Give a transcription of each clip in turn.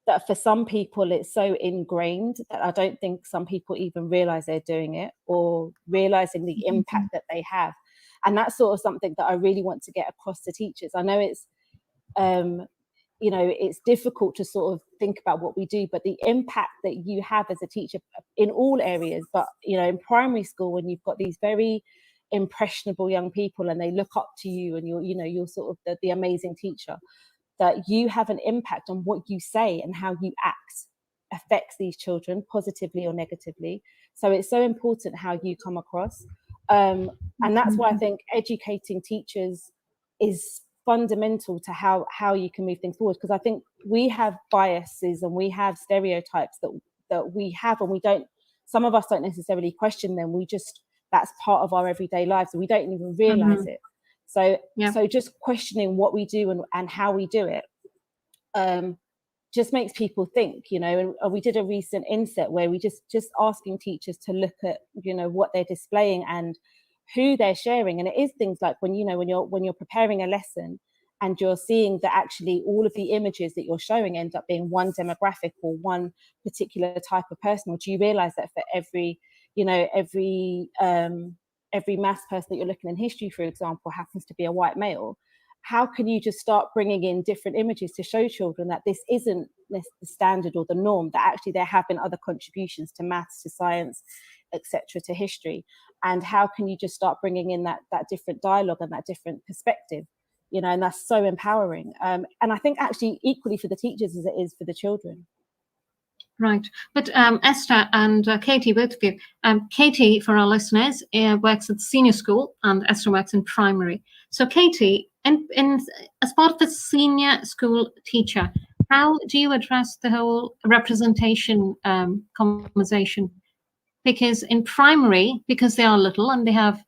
that for some people it's so ingrained that I don't think some people even realize they're doing it or realizing the impact that they have. And that's sort of something that I really want to get across to teachers. I know it's it's difficult to sort of think about what we do, but the impact that you have as a teacher in all areas, but in primary school, when you've got these very impressionable young people and they look up to you and you're sort of the amazing teacher, that you have an impact on what you say and how you act affects these children positively or negatively. So it's so important how you come across. And that's why I think educating teachers is fundamental to how you can move things forward, because I think we have biases and we have stereotypes that we have, and some of us don't necessarily question them. That's part of our everyday lives and we don't even realize it. So just questioning what we do and how we do it just makes people think, and we did a recent inset where we just asking teachers to look at, what they're displaying and who they're sharing. And it is things like when you're preparing a lesson and you're seeing that actually all of the images that you're showing end up being one demographic or one particular type of person, or do you realize that for every maths person that you're looking in history, for example, happens to be a white male? How can you just start bringing in different images to show children that this isn't the standard or the norm, that actually there have been other contributions to maths, to science, etc., to history? And how can you just start bringing in that different dialogue and that different perspective, and that's so empowering. And I think actually equally for the teachers as it is for the children. Right. But Esther and Katie, both of you. Katie, for our listeners, works at senior school and Esther works in primary. So Katie, as part of a senior school teacher, how do you address the whole representation conversation? Because in primary, because they are little and they have,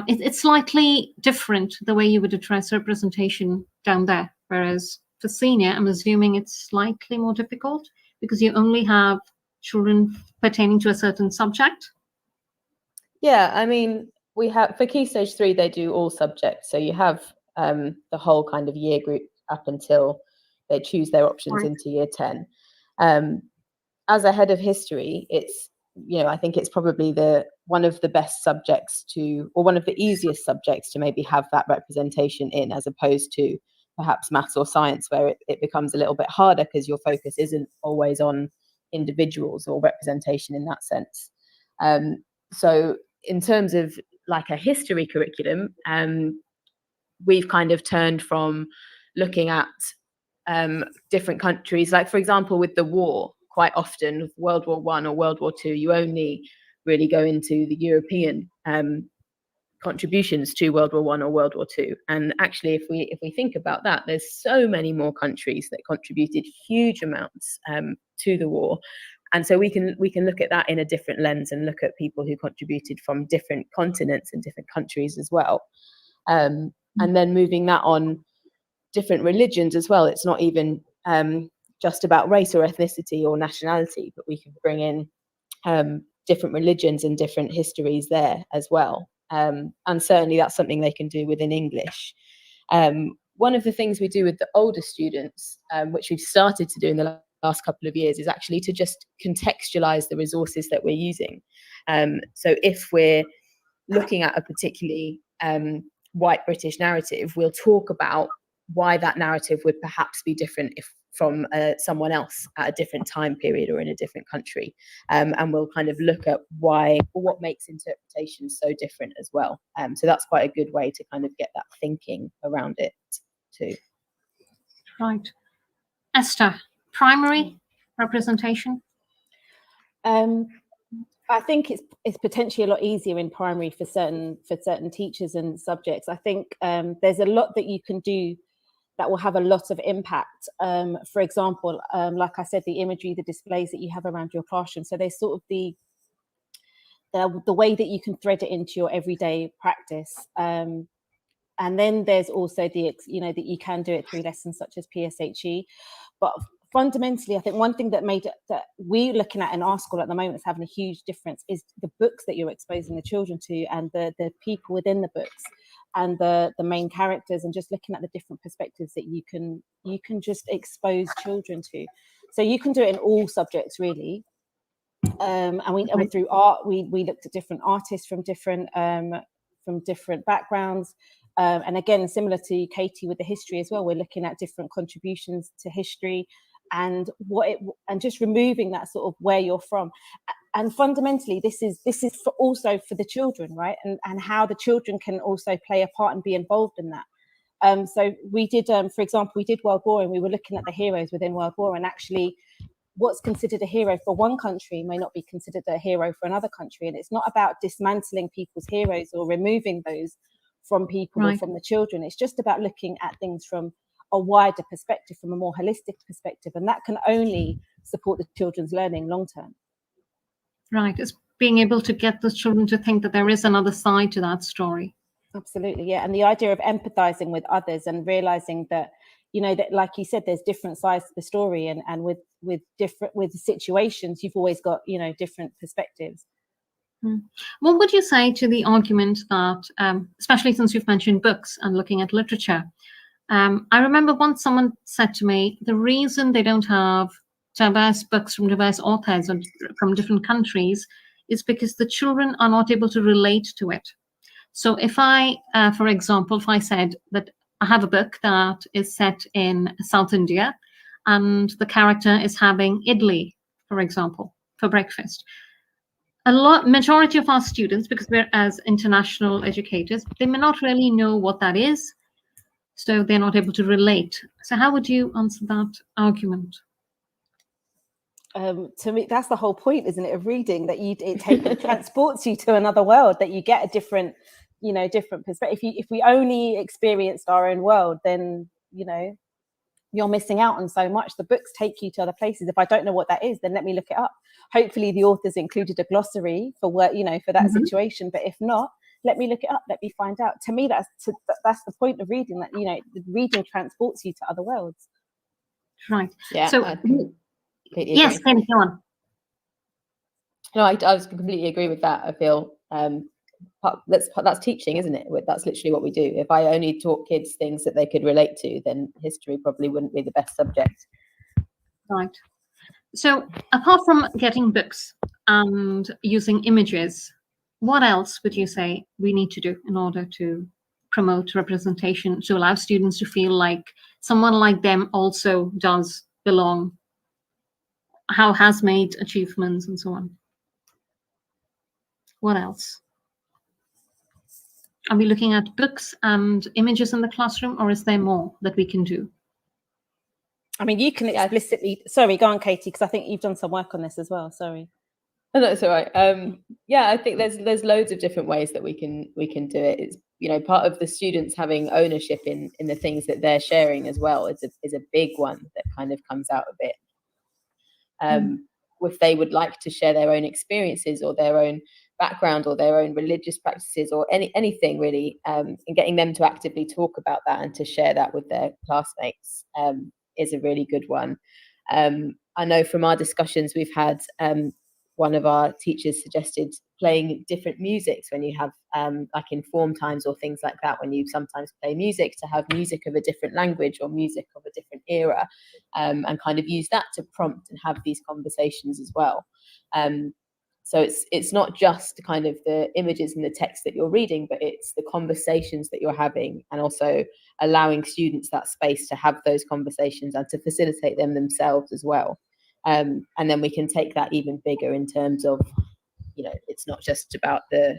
it's slightly different the way you would address representation down there. Whereas for senior, I'm assuming it's slightly more difficult, because you only have children pertaining to a certain subject? Yeah, I mean, we have, for Key Stage 3, they do all subjects. So you have the whole kind of year group up until they choose their options into year 10. As a head of history, it's, I think it's probably one of the best subjects or one of the easiest subjects to maybe have that representation in, as opposed to perhaps maths or science, where it becomes a little bit harder because your focus isn't always on individuals or representation in that sense. So in terms of like a history curriculum, we've kind of turned from looking at different countries, like for example with the war, quite often World War I or World War II, you only really go into the European contributions to World War I or World War II. And actually, if we think about that, there's so many more countries that contributed huge amounts to the war. And so we can look at that in a different lens and look at people who contributed from different continents and different countries as well. And then moving that on different religions as well. It's not even just about race or ethnicity or nationality, but we can bring in different religions and different histories there as well. And certainly that's something they can do within English. One of the things we do with the older students, which we've started to do in the last couple of years, is actually to just contextualize the resources that we're using. So if we're looking at a particularly white British narrative, we'll talk about why that narrative would perhaps be different from someone else at a different time period or in a different country. And we'll kind of look at why or what makes interpretation so different as well. So that's quite a good way to kind of get that thinking around it too. Right. Esther, primary representation? I think it's potentially a lot easier in primary for certain teachers and subjects. I think there's a lot that you can do that will have a lot of impact. For example, like I said, the imagery, the displays that you have around your classroom. So there's sort of the way that you can thread it into your everyday practice. And then there's also that you can do it through lessons such as PSHE. But fundamentally, I think one thing that we're looking at in our school at the moment is having a huge difference is the books that you're exposing the children to, and the people within the books, and the main characters, and just looking at the different perspectives that you can just expose children to. So you can do it in all subjects really. And through art, we looked at different artists from different backgrounds. And again, similar to Katie with the history as well, we're looking at different contributions to history and and just removing that sort of where you're from. And fundamentally, this is also for the children, right? And how the children can also play a part and be involved in that. So we did, for example, we did World War, and we were looking at the heroes within World War, and actually what's considered a hero for one country may not be considered a hero for another country. And it's not about dismantling people's heroes or removing those from people or from the children. It's just about looking at things from a wider perspective, from a more holistic perspective. And that can only support the children's learning long term. Right. It's being able to get the children to think that there is another side to that story. Absolutely. Yeah. And the idea of empathizing with others and realizing that, that, like you said, there's different sides to the story, and with situations, you've always got, different perspectives. What would you say to the argument that, especially since you've mentioned books and looking at literature, I remember once someone said to me, the reason they don't have diverse books from diverse authors and from different countries is because the children are not able to relate to it. So if I, for example, if I said that I have a book that is set in South India and the character is having idli, for example, for breakfast, majority of our students, because we're as international educators, they may not really know what that is, so they're not able to relate. So how would you answer that argument? To me, that's the whole point, isn't it, of reading, that it transports you to another world, that you get a different perspective. If we only experienced our own world, then you're missing out on so much. The books take you to other places. If I don't know what that is, then let me look it up. Hopefully the authors included a glossary for what, for that situation. But if not, let me look it up. Let me find out. To me, that's the point of reading, that, reading transports you to other worlds. Right. Yeah. So, yes, Penny, go on. No, I was completely agree with that. I feel that's teaching, isn't it? That's literally what we do. If I only taught kids things that they could relate to, then history probably wouldn't be the best subject. Right. So apart from getting books and using images, what else would you say we need to do in order to promote representation, to allow students to feel like someone like them also does belong, has made achievements and so on? What else? Are we looking at books and images in the classroom, or is there more that we can do? I mean, you can explicitly. Sorry, go on, Katie, because I think you've done some work on this as well. Sorry. Oh, no, it's all right. I think there's loads of different ways that we can do it. It's part of the students having ownership in the things that they're sharing as well is a big one that kind of comes out a bit. If they would like to share their own experiences or their own background or their own religious practices or anything really, and getting them to actively talk about that and to share that with their classmates is a really good one. I know from our discussions we've had, one of our teachers suggested playing different musics when you have like in form times or things like that, when you sometimes play music, to have music of a different language or music of a different era, and kind of use that to prompt and have these conversations as well. So it's not just kind of the images and the text that you're reading, but it's the conversations that you're having, and also allowing students that space to have those conversations and to facilitate them themselves as well. And then we can take that even bigger in terms of, it's not just about the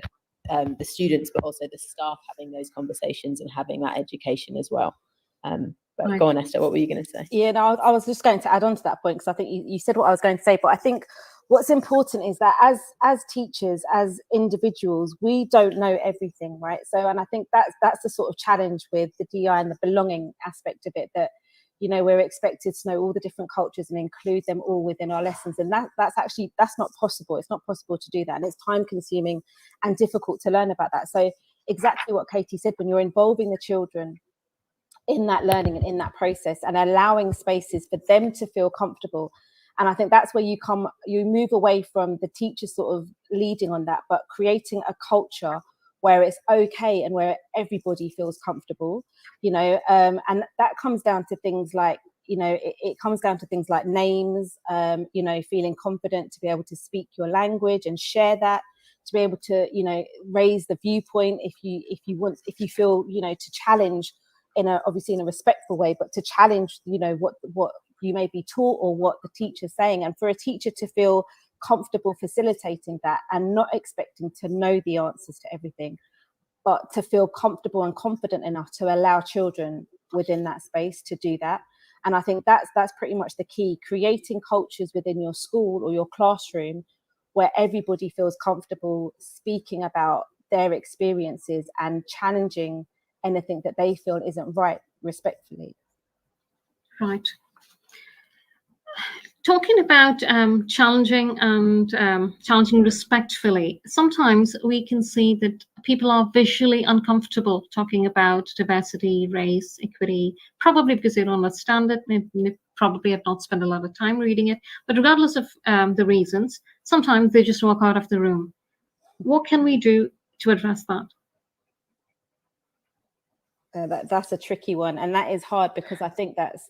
students, but also the staff having those conversations and having that education as well. But Right. Go on, Esther, what were you going to say? Yeah, no, I was just going to add on to that point, because I think you said what I was going to say, but I think what's important is that as teachers, as individuals, we don't know everything, right? So, and I think that's the sort of challenge with the DI and the belonging aspect of it, that we're expected to know all the different cultures and include them all within our lessons, and that's not possible. It's not possible to do that, and it's time consuming and difficult to learn about that. So exactly what Katie said, when you're involving the children in that learning and in that process, and allowing spaces for them to feel comfortable. And I think that's where you move away from the teacher sort of leading on that, but creating a culture where it's okay and where everybody feels comfortable, and that comes down to things like, it comes down to things like names, feeling confident to be able to speak your language and share that, to be able to, raise the viewpoint if you feel, to challenge obviously in a respectful way, but to challenge, what you may be taught or what the teacher's saying, and for a teacher to feel comfortable facilitating that and not expecting to know the answers to everything, but to feel comfortable and confident enough to allow children within that space to do that. And I think that's pretty much the key, creating cultures within your school or your classroom where everybody feels comfortable speaking about their experiences and challenging anything that they feel isn't right, respectfully. Right. Talking about challenging and challenging respectfully, sometimes we can see that people are visually uncomfortable talking about diversity, race, equity, probably because they don't understand it, maybe probably have not spent a lot of time reading it, but regardless of the reasons, sometimes they just walk out of the room. What can we do to address that? That's a tricky one, and that is hard, because I think that's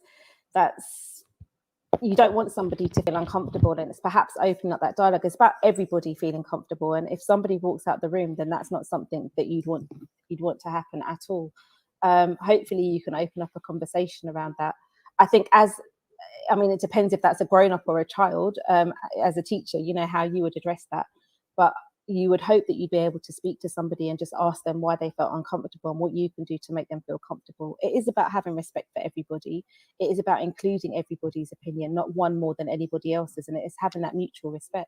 you don't want somebody to feel uncomfortable, and it's perhaps opening up that dialogue. It's about everybody feeling comfortable, and if somebody walks out the room, then that's not something that you'd want to happen at all. Hopefully you can open up a conversation around that. I think it depends if that's a grown-up or a child. As a teacher, how you would address that, but you would hope that you'd be able to speak to somebody and just ask them why they felt uncomfortable and what you can do to make them feel comfortable. It is about having respect for everybody. It is about including everybody's opinion, not one more than anybody else's, and it is having that mutual respect.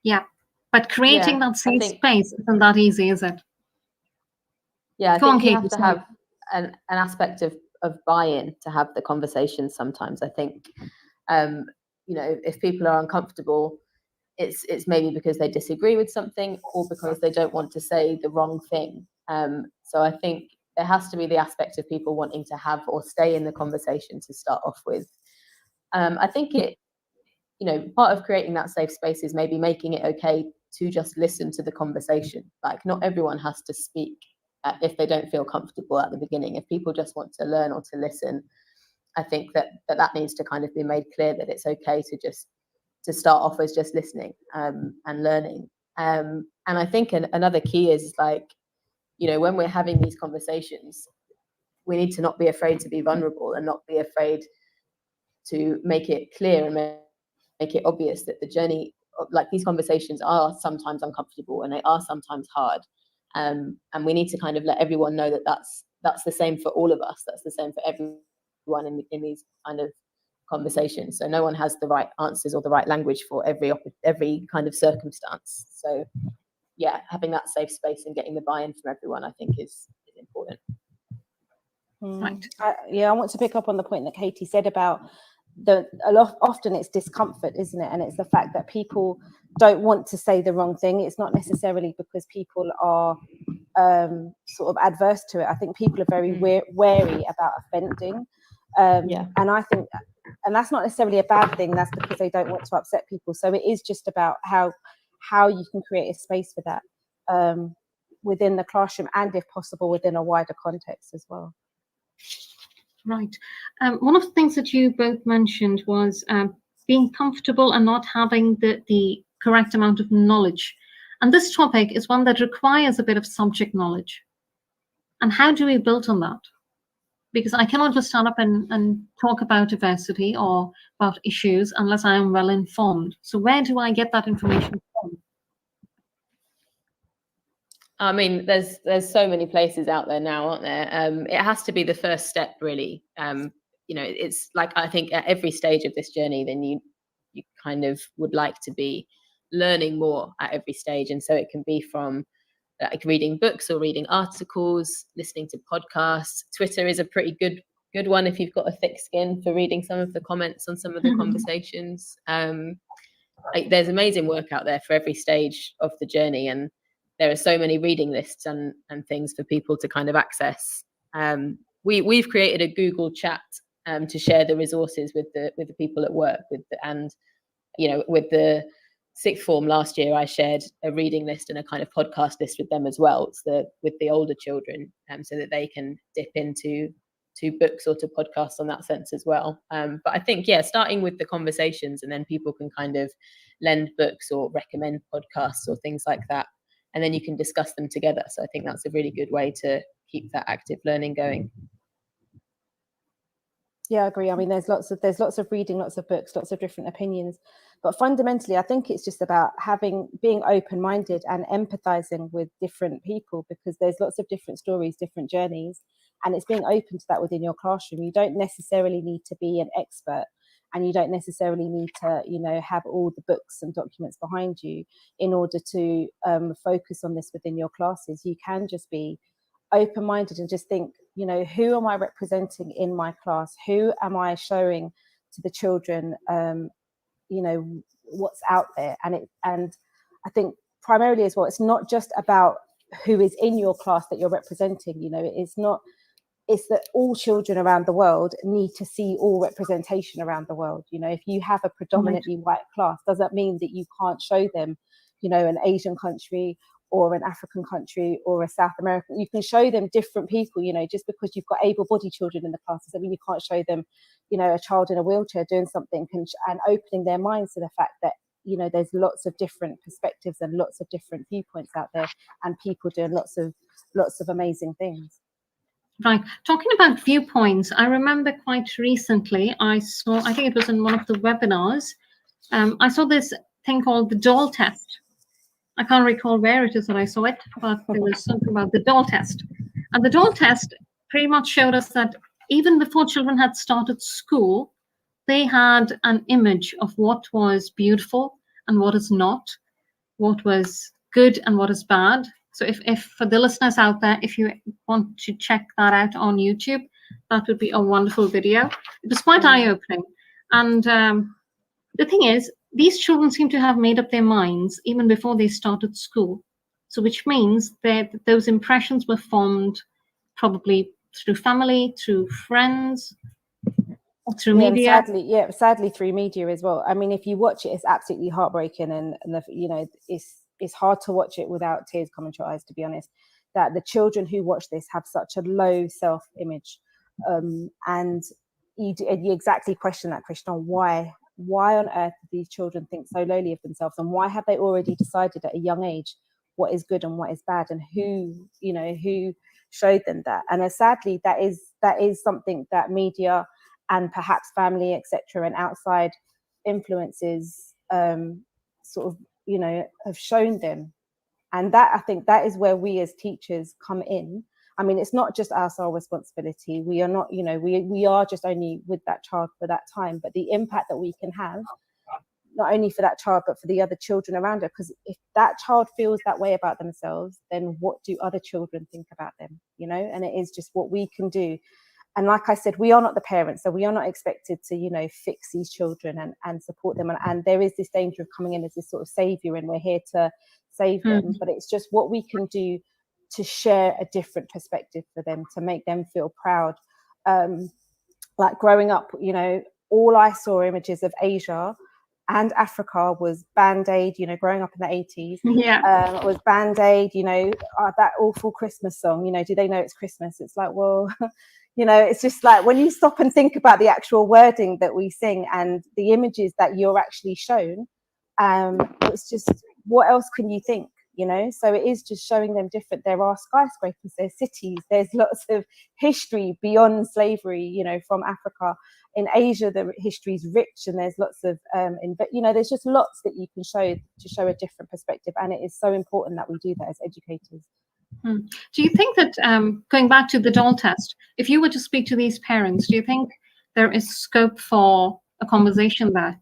Yeah, but creating that safe space isn't that easy, is it? Yeah, I think you have to have an aspect of buy-in to have the conversation sometimes. I think, if people are uncomfortable, it's maybe because they disagree with something or because they don't want to say the wrong thing. So I think there has to be the aspect of people wanting to have or stay in the conversation to start off with. I think part of creating that safe space is maybe making it okay to just listen to the conversation. Like, not everyone has to speak if they don't feel comfortable at the beginning. If people just want to learn or to listen, I think that needs to kind of be made clear, that it's okay to start off as just listening and learning. And I think another key is, when we're having these conversations, we need to not be afraid to be vulnerable and not be afraid to make it clear and make it obvious that the journey, like these conversations, are sometimes uncomfortable and they are sometimes hard. And we need to kind of let everyone know that that's the same for all of us. That's the same for everyone in these kind of conversations. So no one has the right answers or the right language for every kind of circumstance. So yeah, having that safe space and getting the buy-in from everyone, I think is important. Right. I want to pick up on the point that Katie said about often it's discomfort, isn't it? And it's the fact that people don't want to say the wrong thing. It's not necessarily because people are sort of adverse to it. I think people are very wary about offending. And I think, and that's not necessarily a bad thing. That's because they don't want to upset people. So it is just about how you can create a space for that within the classroom, and if possible within a wider context as well. Right. One of the things that you both mentioned was being comfortable and not having the correct amount of knowledge. And this topic is one that requires a bit of subject knowledge. And how do we build on that? Because I cannot just stand up and talk about diversity or about issues unless I am well informed. So where do I get that information from? I mean, there's so many places out there now, aren't there? It has to be the first step, really. It's like, I think at every stage of this journey, then you kind of would like to be learning more at every stage. And so it can be from like reading books or reading articles, listening to podcasts. Twitter is a pretty good one if you've got a thick skin for reading some of the comments on some of the conversations. There's amazing work out there for every stage of the journey, and there are so many reading lists and things for people to kind of access. we've created a Google chat to share the resources with the people at work, and with the sixth form last year, I shared a reading list and a kind of podcast list with them as well. It's with the older children, so that they can dip into books or to podcasts on that sense as well. But I think, starting with the conversations, and then people can kind of lend books or recommend podcasts or things like that, and then you can discuss them together. So I think that's a really good way to keep that active learning going. Yeah, I agree. I mean, there's lots of reading, lots of books, lots of different opinions, but fundamentally, I think it's just about being open-minded and empathizing with different people, because there's lots of different stories, different journeys, and it's being open to that within your classroom. You don't necessarily need to be an expert, and you don't necessarily need to, have all the books and documents behind you in order to focus on this within your classes. You can just be open-minded and just think, who am I representing in my class? Who am I showing to the children, what's out there? And I think primarily as well, it's not just about who is in your class that you're representing. It's that all children around the world need to see all representation around the world. If you have a predominantly white class, does that mean that you can't show them, an Asian country or an African country or a South American? You can show them different people, just because you've got able-bodied children in the class doesn't mean you can't show them, a child in a wheelchair doing something, and opening their minds to the fact that, there's lots of different perspectives and lots of different viewpoints out there, and people doing lots of amazing things. Right. Talking about viewpoints, I remember quite recently, I think it was in one of the webinars, I saw this thing called the doll test. I can't recall where it is that I saw it, but there was something about the doll test. And the doll test pretty much showed us that even before children had started school, they had an image of what was beautiful and what is not, what was good and what is bad. So if for the listeners out there, if you want to check that out on YouTube, that would be a wonderful video. It was quite eye-opening. And the thing is, these children seem to have made up their minds even before they started school. So which means that those impressions were formed probably through family, through friends, or through media. Sadly through media as well. I mean, if you watch it, it's absolutely heartbreaking, and it's hard to watch it without tears coming to your eyes, to be honest, that the children who watch this have such a low self-image. And you exactly question that, Krishna. Why on earth do these children think so lowly of themselves? And why have they already decided at a young age what is good and what is bad? And who showed them that? And sadly, that is something that media and perhaps family, etc., and outside influences have shown them. And that, I think, that is where we as teachers come in. I mean, it's not just our sole responsibility. We are not, we are just only with that child for that time, but the impact that we can have, not only for that child, but for the other children around her. Because if that child feels that way about themselves, then what do other children think about them? And it is just what we can do. And like I said, we are not the parents, so we are not expected to, fix these children and support them. And there is this danger of coming in as this sort of savior, and we're here to save them. But it's just what we can do to share a different perspective for them, to make them feel proud. Like growing up, all I saw images of Asia and Africa was Band-Aid, growing up in the 80s. Yeah. Was Band-Aid, that awful Christmas song, do they know it's Christmas? It's like, well, it's just like when you stop and think about the actual wording that we sing and the images that you're actually shown, it's just, what else can you think? So it is just showing them different. There are skyscrapers, there's cities, there's lots of history beyond slavery, from Africa. In Asia, the history is rich, and there's lots of, there's just lots that you can show to show a different perspective. And it is so important that we do that as educators. Do you think that, going back to the doll test, if you were to speak to these parents, do you think there is scope for a conversation there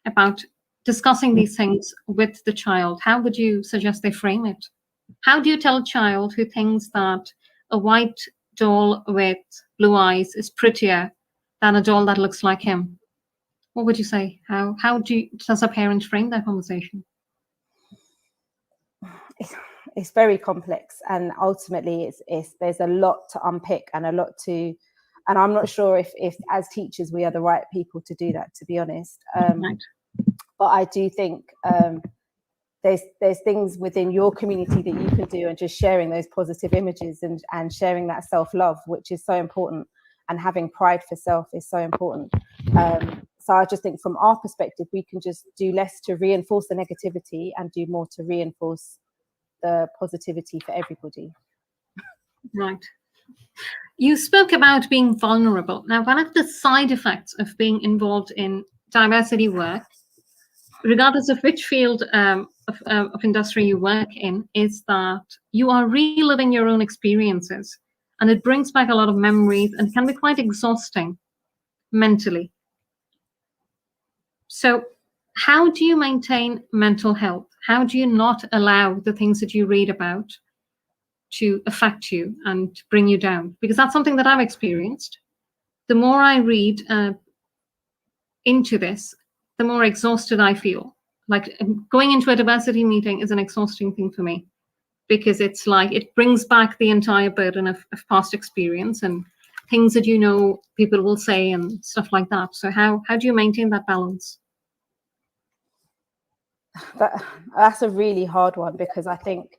about discussing these things with the child? How would you suggest they frame it? How do you tell a child who thinks that a white doll with blue eyes is prettier than a doll that looks like him? What would you say? How does a parent frame that conversation? it's very complex, and ultimately it's there's a lot to unpick and a lot to, and I'm not sure if as teachers we are the right people to do that, to be honest. Right. But I do think there's things within your community that you can do, and just sharing those positive images and sharing that self-love, which is so important, and having pride for self is so important. So I just think from our perspective, we can just do less to reinforce the negativity and do more to reinforce the positivity for everybody. Right. You spoke about being vulnerable. Now, one of the side effects of being involved in diversity work, regardless of which field of industry you work in, is that you are reliving your own experiences, and it brings back a lot of memories and can be quite exhausting mentally. So how do you maintain mental health? How do you not allow the things that you read about to affect you and bring you down? Because that's something that I've experienced. The more I read into this, the more exhausted I feel. Like going into a diversity meeting is an exhausting thing for me, because it's like it brings back the entire burden of past experience and things that people will say and stuff like that. So how do you maintain that balance? That's a really hard one, because I think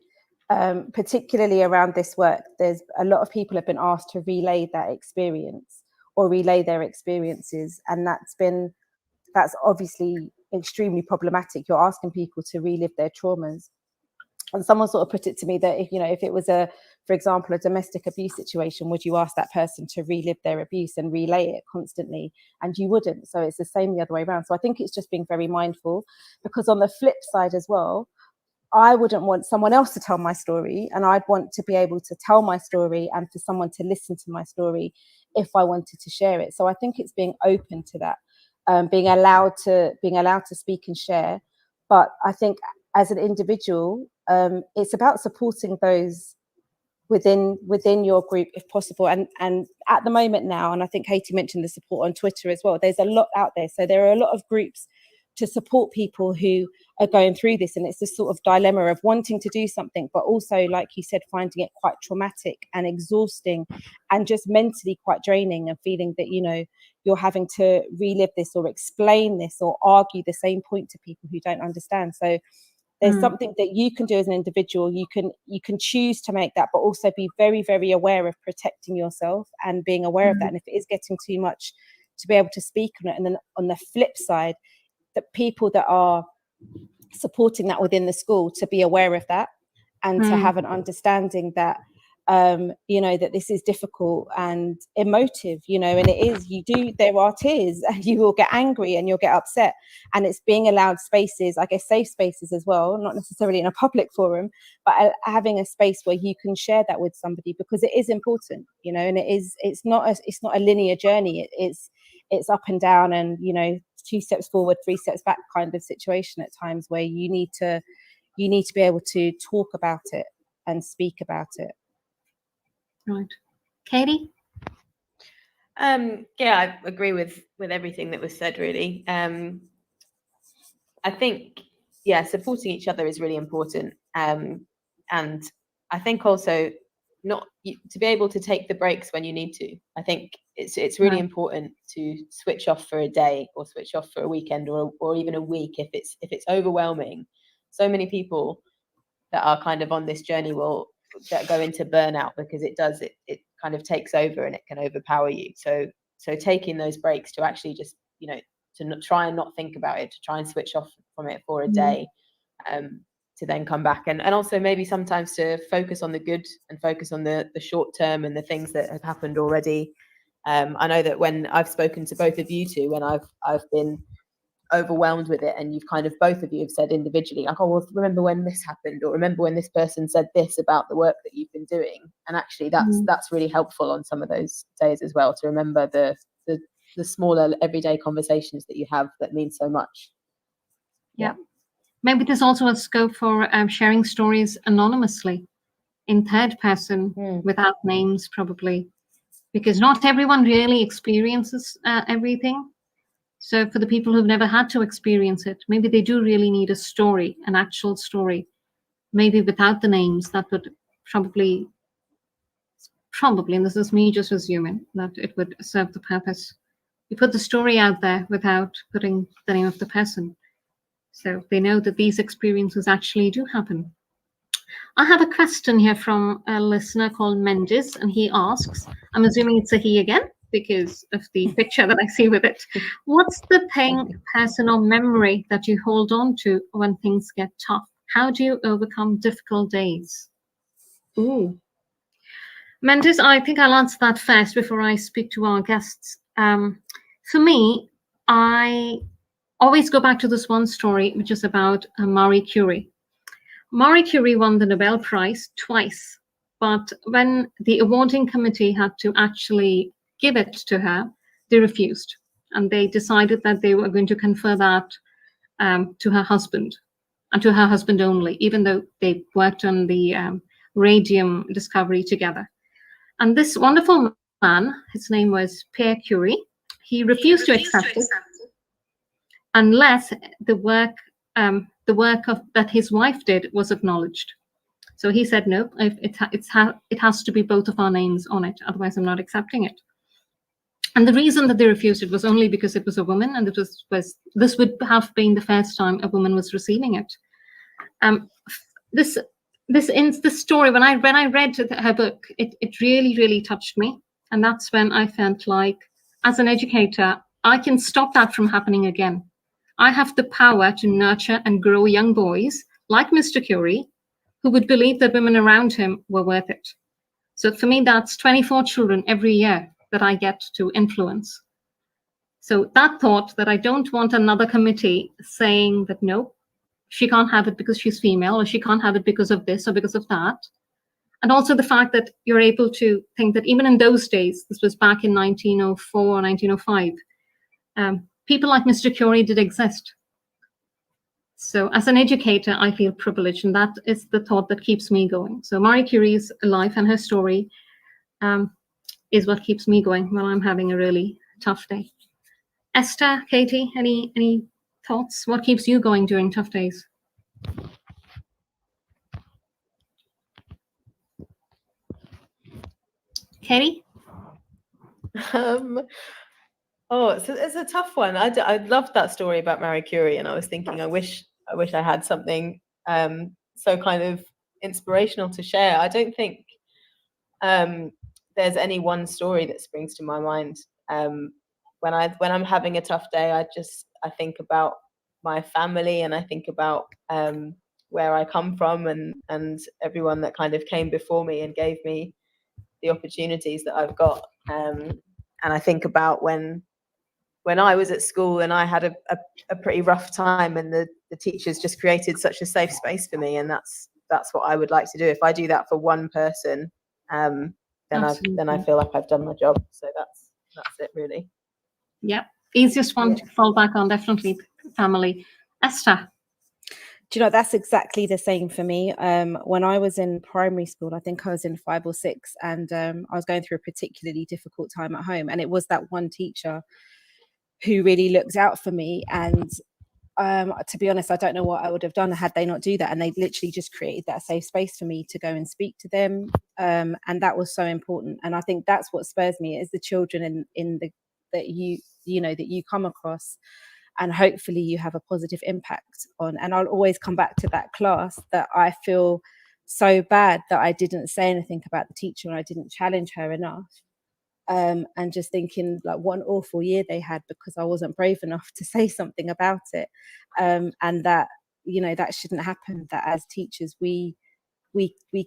particularly around this work, there's a lot of people have been asked to relay that experience or relay their experiences, and that's obviously extremely problematic. You're asking people to relive their traumas. And someone sort of put it to me that if it was for example, a domestic abuse situation, would you ask that person to relive their abuse and relay it constantly? And you wouldn't. So it's the same the other way around. So I think it's just being very mindful, because on the flip side as well, I wouldn't want someone else to tell my story, and I'd want to be able to tell my story and for someone to listen to my story if I wanted to share it. So I think it's being open to that, being allowed to speak and share. But I think as an individual, it's about supporting those within your group if possible. And at the moment now, and I think Katie mentioned the support on Twitter as well, there's a lot out there. So there are a lot of groups to support people who are going through this, and it's this sort of dilemma of wanting to do something, but also, like you said, finding it quite traumatic and exhausting and just mentally quite draining, and feeling that you're having to relive this or explain this or argue the same point to people who don't understand. So there's something that you can do as an individual. You can choose to make that, but also be very, very aware of protecting yourself and being aware of that. And if it is getting too much, to be able to speak on it. And then on the flip side, the people that are supporting that within the school to be aware of that, and to have an understanding that that this is difficult and emotive, and it is, there are tears, and you will get angry and you'll get upset, and it's being allowed spaces, I guess safe spaces as well, not necessarily in a public forum, but having a space where you can share that with somebody, because it is important, and it's not a linear journey. It's up and down, and 2 steps forward, 3 steps back kind of situation at times, where you need to be able to talk about it and speak about it. Right. Katie? Yeah, I agree with everything that was said, really. I think, supporting each other is really important. And I think also to be able to take the breaks when you need to. I think it's really important to switch off for a day, or switch off for a weekend, or even a week if it's overwhelming. So many people that are kind of on this journey that go into burnout, because it kind of takes over and it can overpower you. So taking those breaks to actually just to try and not think about it, to try and switch off from it for a day, to then come back, and also maybe sometimes to focus on the good and focus on the short term and the things that have happened already. I know that when I've spoken to both of you two, when I've been overwhelmed with it, and you've kind of, both of you have said individually, like, oh, well, remember when this happened, or remember when this person said this about the work that you've been doing, and actually that's really helpful on some of those days as well, to remember the smaller everyday conversations that you have that mean so much. Yeah. Maybe there's also a scope for sharing stories anonymously in third person, without names, probably, because not everyone really experiences everything. So for the people who've never had to experience it, maybe they do really need a story, an actual story, maybe without the names, that would probably, and this is me just assuming, that it would serve the purpose. You put the story out there without putting the name of the person, so they know that these experiences actually do happen. I have a question here from a listener called Mendes, and he asks, I'm assuming it's a he again because of the picture that I see with it. What's the thing, person, or memory that you hold on to when things get tough? How do you overcome difficult days? Ooh. Mendes, I think I'll answer that first before I speak to our guests. For me, I always go back to this one story, which is about Marie Curie. Marie Curie won the Nobel Prize twice, but when the awarding committee had to actually give it to her, they refused. And they decided that they were going to confer that to her husband, and to her husband only, even though they worked on the radium discovery together. And this wonderful man, his name was Pierre Curie, he refused to accept it unless the work that his wife did was acknowledged. So he said, no, it has to be both of our names on it, otherwise I'm not accepting it. And the reason that they refused it was only because it was a woman, and this would have been the first time a woman was receiving it. This story, when I read her book, it really, really touched me. And that's when I felt like, as an educator, I can stop that from happening again. I have the power to nurture and grow young boys like Mr. Curie, who would believe that women around him were worth it. So for me, that's 24 children every year that I get to influence. So that thought that I don't want another committee saying that, no, she can't have it because she's female, or she can't have it because of this or because of that. And also the fact that you're able to think that even in those days, this was back in 1904 or 1905, people like Mr. Curie did exist. So as an educator, I feel privileged, and that is the thought that keeps me going. So Marie Curie's life and her story is what keeps me going when I'm having a really tough day. Esther, Katie, any thoughts? What keeps you going during tough days? Katie? Oh, it's a tough one. I loved that story about Marie Curie, and I was thinking, I wish I had something so kind of inspirational to share. I don't think there's any one story that springs to my mind. When I'm having a tough day, I think about my family, and I think about where I come from, and everyone that kind of came before me and gave me the opportunities that I've got. And I think about when I was at school and I had a pretty rough time, and the teachers just created such a safe space for me, and that's what I would like to do. If I do that for one person, then I feel like I've done my job. So that's it, really. Yeah, easiest one to fall back on, definitely family. Esther? Do you know, that's exactly the same for me. When I was in primary school, I think I was in 5 or 6, and I was going through a particularly difficult time at home, and it was that one teacher who really looked out for me. And to be honest, I don't know what I would have done had they not do that. And they literally just created that safe space for me to go and speak to them. And that was so important. And I think that's what spurs me, is the children that you come across, and hopefully you have a positive impact on. And I'll always come back to that class that I feel so bad that I didn't say anything about the teacher, and I didn't challenge her enough. And just thinking, like, what an awful year they had because I wasn't brave enough to say something about it. And that, that shouldn't happen, that as teachers we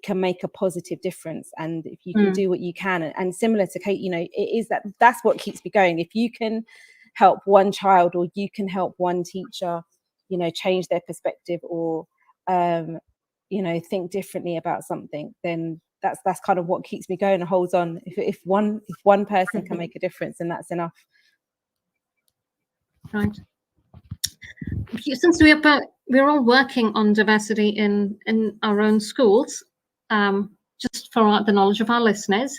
can make a positive difference. And if you can do what you can, and similar to Kate, it is that's what keeps me going. If you can help one child, or you can help one teacher, change their perspective, or think differently about something, then that's kind of what keeps me going and holds on. If one person can make a difference, then that's enough. Right. Since we're all working on diversity in our own schools, just for the knowledge of our listeners,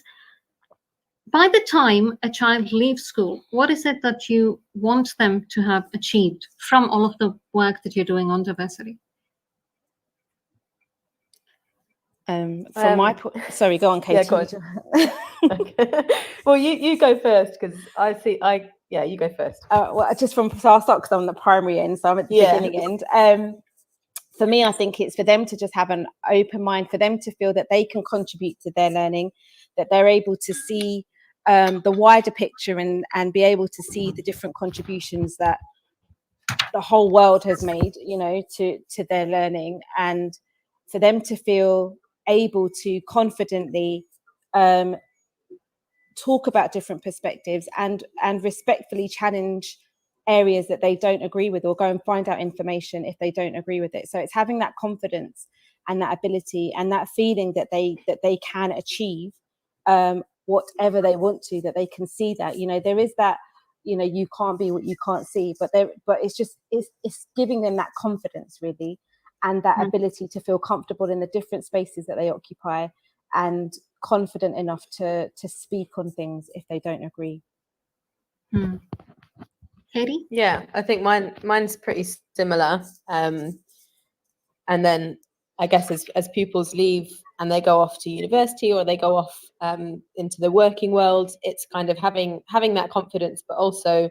by the time a child leaves school, what is it that you want them to have achieved from all of the work that you're doing on diversity? Sorry, go on, Katie. Yeah, go on. Okay. Well, you go first, because you go first. So I'll start because I'm the primary end, so I'm at the beginning end. For me, I think it's for them to just have an open mind, for them to feel that they can contribute to their learning, that they're able to see the wider picture and be able to see the different contributions that the whole world has made, to their learning, and for them to feel able to confidently talk about different perspectives and respectfully challenge areas that they don't agree with, or go and find out information if they don't agree with it. So it's having that confidence and that ability and that feeling that they can achieve whatever they want to, that they can see that, there is that, you can't be what you can't see, but it's giving them that confidence, really, and that ability to feel comfortable in the different spaces that they occupy, and confident enough to speak on things if they don't agree. Katie? Yeah, I think mine's pretty similar. And then I guess as pupils leave and they go off to university, or they go off into the working world, it's kind of having that confidence, but also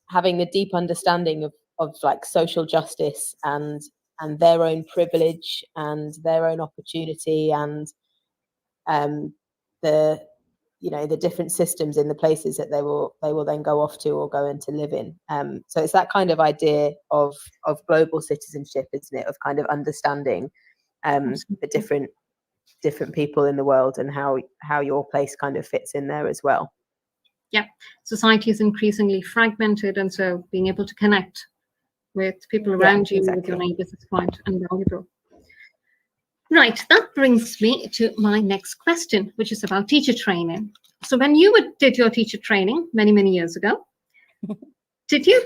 having the deep understanding of like social justice and their own privilege and their own opportunity, and the different systems in the places that they will then go off to or go in to live in. So it's that kind of idea of global citizenship, isn't it? Of kind of understanding the different people in the world, and how your place kind of fits in there as well. Yeah, society is increasingly fragmented, and so being able to connect with people around you, with your neighbours, is quite invaluable. Right, that brings me to my next question, which is about teacher training. So when you did your teacher training many years ago, did you?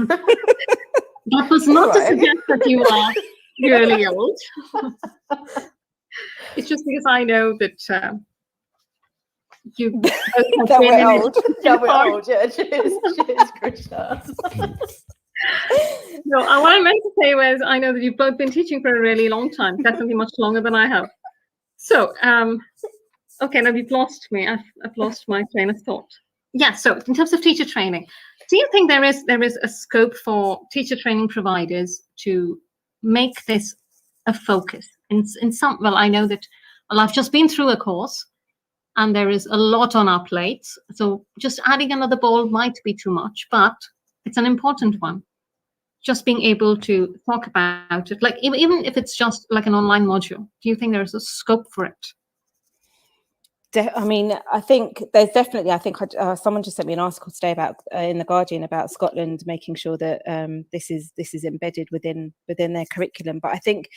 That was not to suggest that you are really old. It's just because I know that you that we're old. That we're old. Yeah, cheers, Krishna. No, what I meant to say was, I know that you've both been teaching for a really long time, definitely much longer than I have. So, okay, now you've lost me. I've lost my train of thought. Yeah, so in terms of teacher training, do you think there is a scope for teacher training providers to make this a focus? In some, well, I know that, I've just been through a course, and there is a lot on our plates. So just adding another ball might be too much, but it's an important one. Just being able to talk about it, like even if it's just like an online module, do you think there's a scope for it? I mean, I think there's definitely. I think someone just sent me an article today about in the Guardian about Scotland making sure that this is embedded within their curriculum. But I think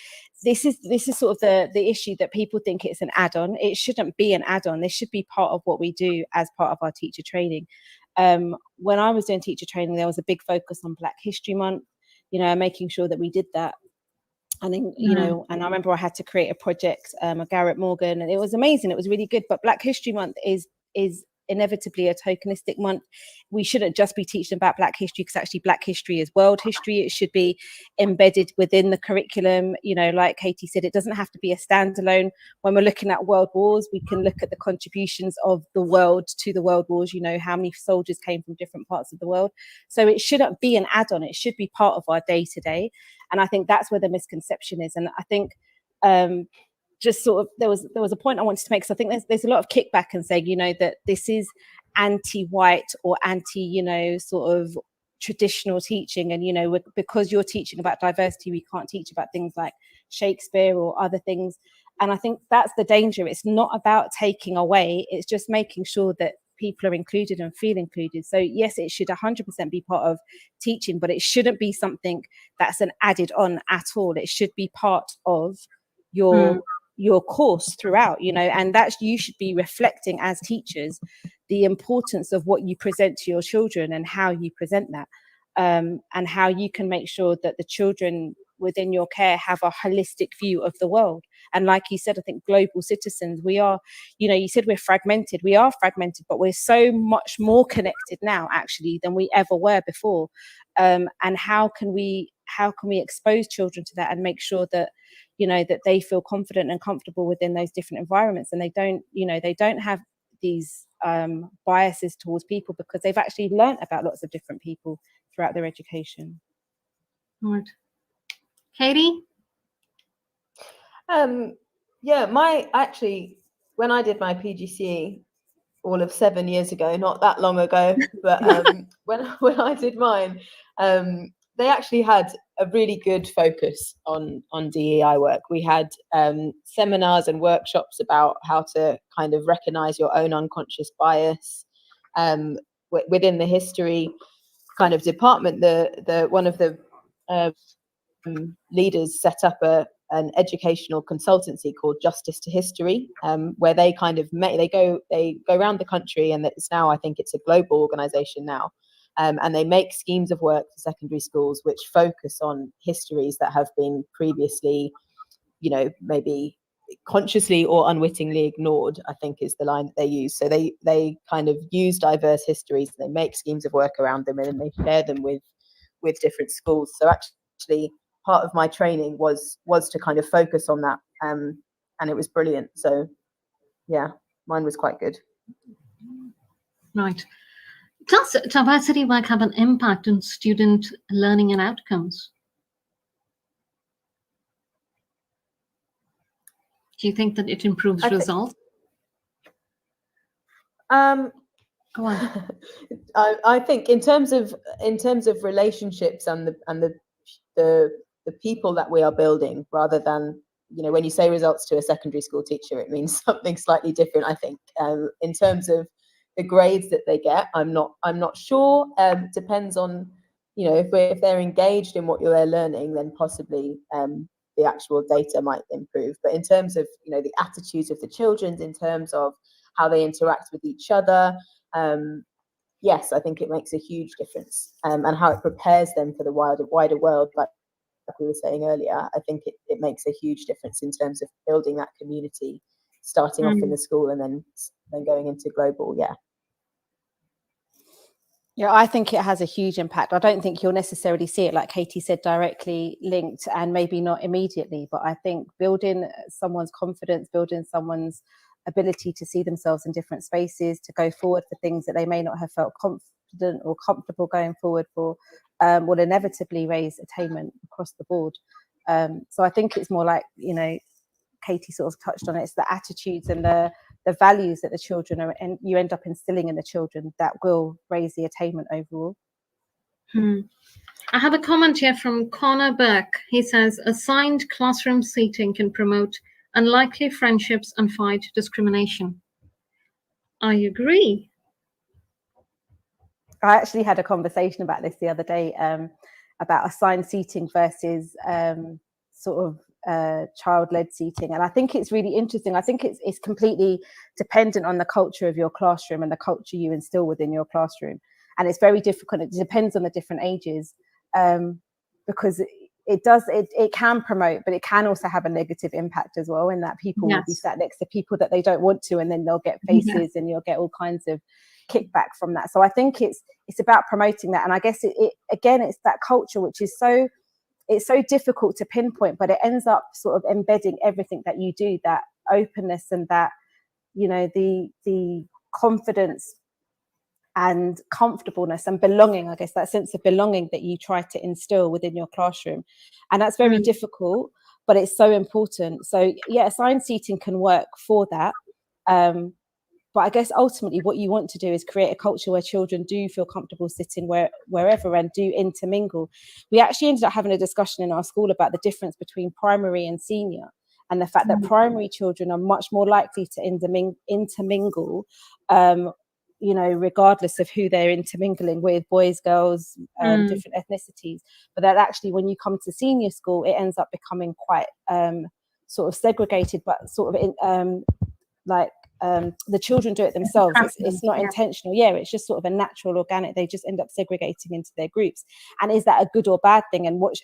this is sort of the issue, that people think it's an add-on. It shouldn't be an add-on. This should be part of what we do as part of our teacher training. When I was doing teacher training, there was a big focus on Black History Month, making sure that we did that. And then, and I remember I had to create a project, Garrett Morgan, and it was amazing. It was really good. But Black History Month is inevitably a tokenistic month. We shouldn't just be teaching about Black history, because actually Black history is world history. It should be embedded within the curriculum. Like Katie said, it doesn't have to be a standalone. When we're looking at world wars, we can look at the contributions of the world to the world wars, how many soldiers came from different parts of the world. So it shouldn't be an add-on. It should be part of our day-to-day. And I think that's where the misconception is. And I think just sort of there was a point I wanted to make, because I think there's a lot of kickback and saying, that this is anti-white or anti, sort of traditional teaching, and because you're teaching about diversity, we can't teach about things like Shakespeare or other things. And I think that's the danger. It's not about taking away, it's just making sure that people are included and feel included. So yes, it should 100% be part of teaching, but it shouldn't be something that's an added on at all. It should be part of your course throughout, and that you should be reflecting as teachers the importance of what you present to your children and how you present that, and how you can make sure that the children within your care have a holistic view of the world. And like you said, I think global citizens, we are, you said we're fragmented. We are fragmented, but we're so much more connected now actually than we ever were before. And how can we expose children to that and make sure that, that they feel confident and comfortable within those different environments, and they don't have these biases towards people because they've actually learnt about lots of different people throughout their education. Right. Katie? When I did my PGCE all of 7 years ago, not that long ago, but when I did mine, they actually had a really good focus on DEI work. We had seminars and workshops about how to kind of recognize your own unconscious bias within the history kind of department. The one of the leaders set up an educational consultancy called Justice to History, where they kind of they go around the country, and it's now, I think it's a global organization now, and they make schemes of work for secondary schools which focus on histories that have been previously, maybe consciously or unwittingly ignored, I think is the line that they use. So they kind of use diverse histories, they make schemes of work around them, and then they share them with different schools. So actually part of my training was to kind of focus on that, and it was brilliant. So yeah, mine was quite good. Right. Does diversity work have an impact on student learning and outcomes? Do you think that it improves results? Go on. I think in terms of relationships and the people that we are building, rather than, when you say results to a secondary school teacher, it means something slightly different, I think. In terms of the grades that they get, I'm not sure. Depends on, if they're engaged in what they're learning, then possibly the actual data might improve. But in terms of, the attitudes of the children, in terms of how they interact with each other, yes, I think it makes a huge difference, and how it prepares them for the wider world. Like we were saying earlier, I think it makes a huge difference in terms of building that community, starting off in the school and then going into global. Yeah, I think it has a huge impact. I don't think you'll necessarily see it, like Katie said, directly linked, and maybe not immediately, but I think building someone's confidence, building someone's ability to see themselves in different spaces, to go forward for things that they may not have felt confident or comfortable going forward for, will inevitably raise attainment across the board. So I think it's more like, Katie sort of touched on it, it's the attitudes and the values that the children are, and you end up instilling in the children, that will raise the attainment overall. I have a comment here from Connor Burke. He says, assigned classroom seating can promote unlikely friendships and fight discrimination. I agree. I actually had a conversation about this the other day, about assigned seating versus child-led seating, and I think it's really interesting. I think it's completely dependent on the culture of your classroom and the culture you instill within your classroom, and it's very difficult. It depends on the different ages, because it can promote, but it can also have a negative impact as well, in that people will be sat next to people that they don't want to, and then they'll get faces and you'll get all kinds of kickback from that. So I think it's about promoting that, and I guess it's that culture which is so difficult to pinpoint, but it ends up sort of embedding everything that you do, that openness and that, the confidence and comfortableness and belonging, I guess that sense of belonging that you try to instill within your classroom. And that's very difficult, but it's so important. So yeah, assigned seating can work for that. But I guess ultimately what you want to do is create a culture where children do feel comfortable sitting wherever and do intermingle. We actually ended up having a discussion in our school about the difference between primary and senior, and the fact that primary children are much more likely to intermingle, regardless of who they're intermingling with, boys, girls, different ethnicities. But that actually, when you come to senior school, it ends up becoming quite sort of segregated, but sort of the children do it themselves. It's not intentional. Yeah, it's just sort of a natural, organic. They just end up segregating into their groups. And is that a good or bad thing? And what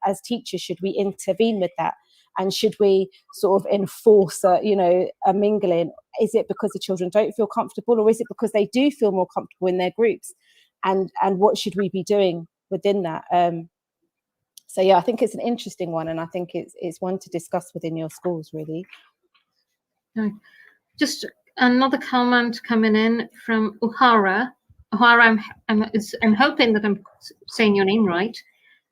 as teachers, should we intervene with that? And should we sort of enforce a mingling? Is it because the children don't feel comfortable, or is it because they do feel more comfortable in their groups? And what should we be doing within that? So yeah, I think it's an interesting one, and I think it's one to discuss within your schools, really. Right. Just another comment coming in from Uhara. Uhara, I'm hoping that I'm saying your name right.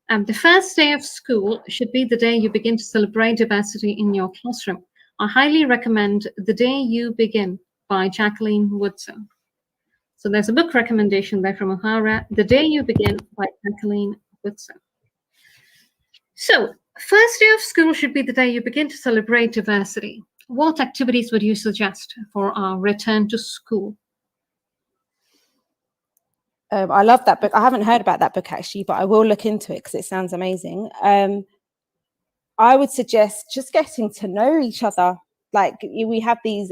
The first day of school should be the day you begin to celebrate diversity in your classroom. I highly recommend The Day You Begin by Jacqueline Woodson. So there's a book recommendation there from O'Hara, The Day You Begin by Jacqueline Woodson. So first day of school should be the day you begin to celebrate diversity. What activities would you suggest for our return to school? I love that book. I haven't heard about that book actually, but I will look into it because it sounds amazing. I would suggest just getting to know each other. Like we have these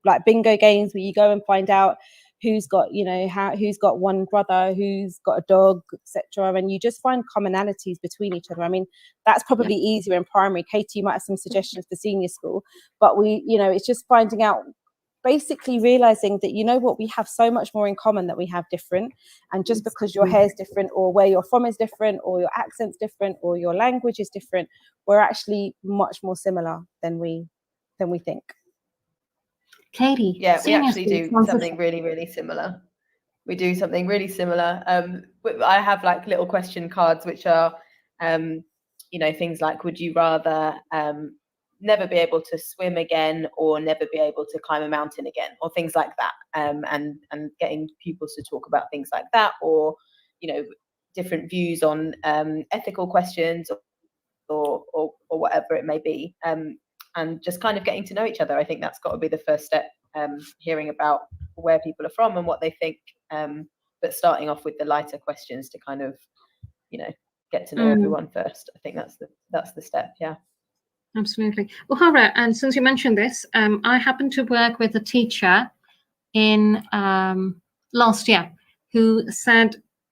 like bingo games where you go and find out who's got, you know, who's got one brother, who's got a dog, etc. And you just find commonalities between each other. I mean, that's probably easier in primary. Katie, you might have some suggestions for senior school, but it's just finding out, basically realizing that, you know what, we have so much more in common that we have different. And just because your hair is different, or where you're from is different, or your accent's different, or your language is different, we're actually much more similar than we think. Katie. Yeah, we actually do something really, really similar. We do something really similar. I have like little question cards, which are, things like, would you rather never be able to swim again, or never be able to climb a mountain again, or things like that. And getting pupils to talk about things like that, or, different views on ethical questions or whatever it may be. And just kind of getting to know each other. I think that's got to be the first step, hearing about where people are from and what they think, but starting off with the lighter questions to kind of, get to know everyone first. I think that's the step, yeah. Absolutely. Uhara, and since you mentioned this, I happened to work with a teacher in last year who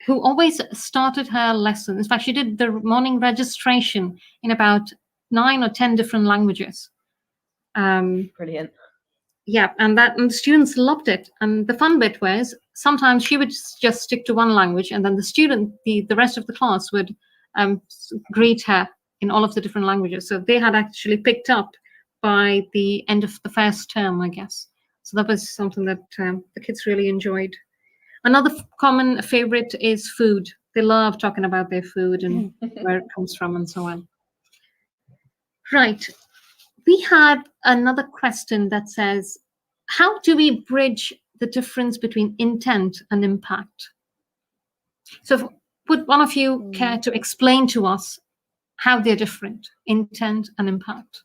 always started her lessons. In fact, she did the morning registration in about 9 or 10 different languages. Brilliant. Yeah, and the students loved it. And the fun bit was sometimes she would just stick to one language, and then the rest of the class would greet her in all of the different languages. So they had actually picked up by the end of the first term, I guess. So that was something that the kids really enjoyed. Another common favorite is food. They love talking about their food and where it comes from and so on. Right. We had another question that says, how do we bridge the difference between intent and impact? So would one of you care to explain to us how they're different, intent and impact?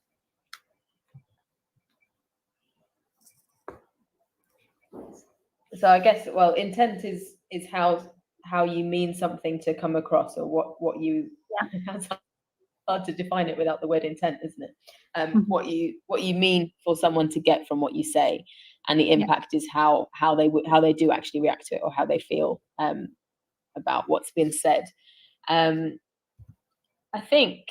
So I guess, well, intent is how you mean something to come across, or what you, it's hard to define it without the word intent, isn't it? What you mean for someone to get from what you say, and the impact is how they do actually react to it, or how they feel about what's been said. I think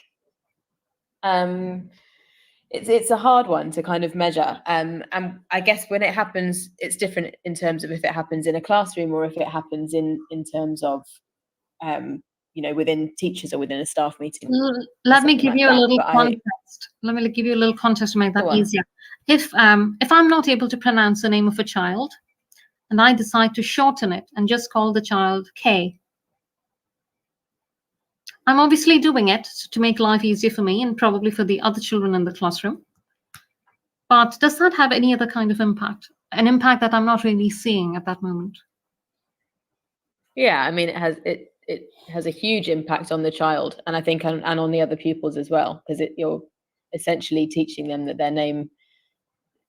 it's a hard one to kind of measure, and I guess when it happens, it's different in terms of if it happens in a classroom, or if it happens in terms of within teachers or within a staff meeting. Let me give you a little context. Let me give you a little context to make that easier. If I'm not able to pronounce the name of a child, and I decide to shorten it and just call the child K, I'm obviously doing it to make life easier for me and probably for the other children in the classroom. But does that have any other kind of impact? An impact that I'm not really seeing at that moment? Yeah, I mean, it has a huge impact on the child, and I think and on the other pupils as well, because you're essentially teaching them that their name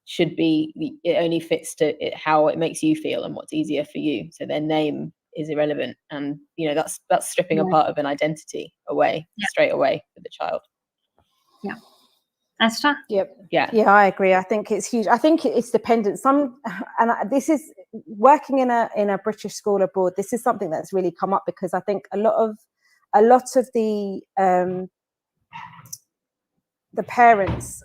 should be, it only fits to how it makes you feel and what's easier for you. So their name is irrelevant, and that's stripping a part of an identity away straight away for the child. Yeah. Esther? Yep. Yeah, I agree. I think it's huge. I think it's dependent. And this is working in a British school abroad. This is something that's really come up, because I think a lot of the parents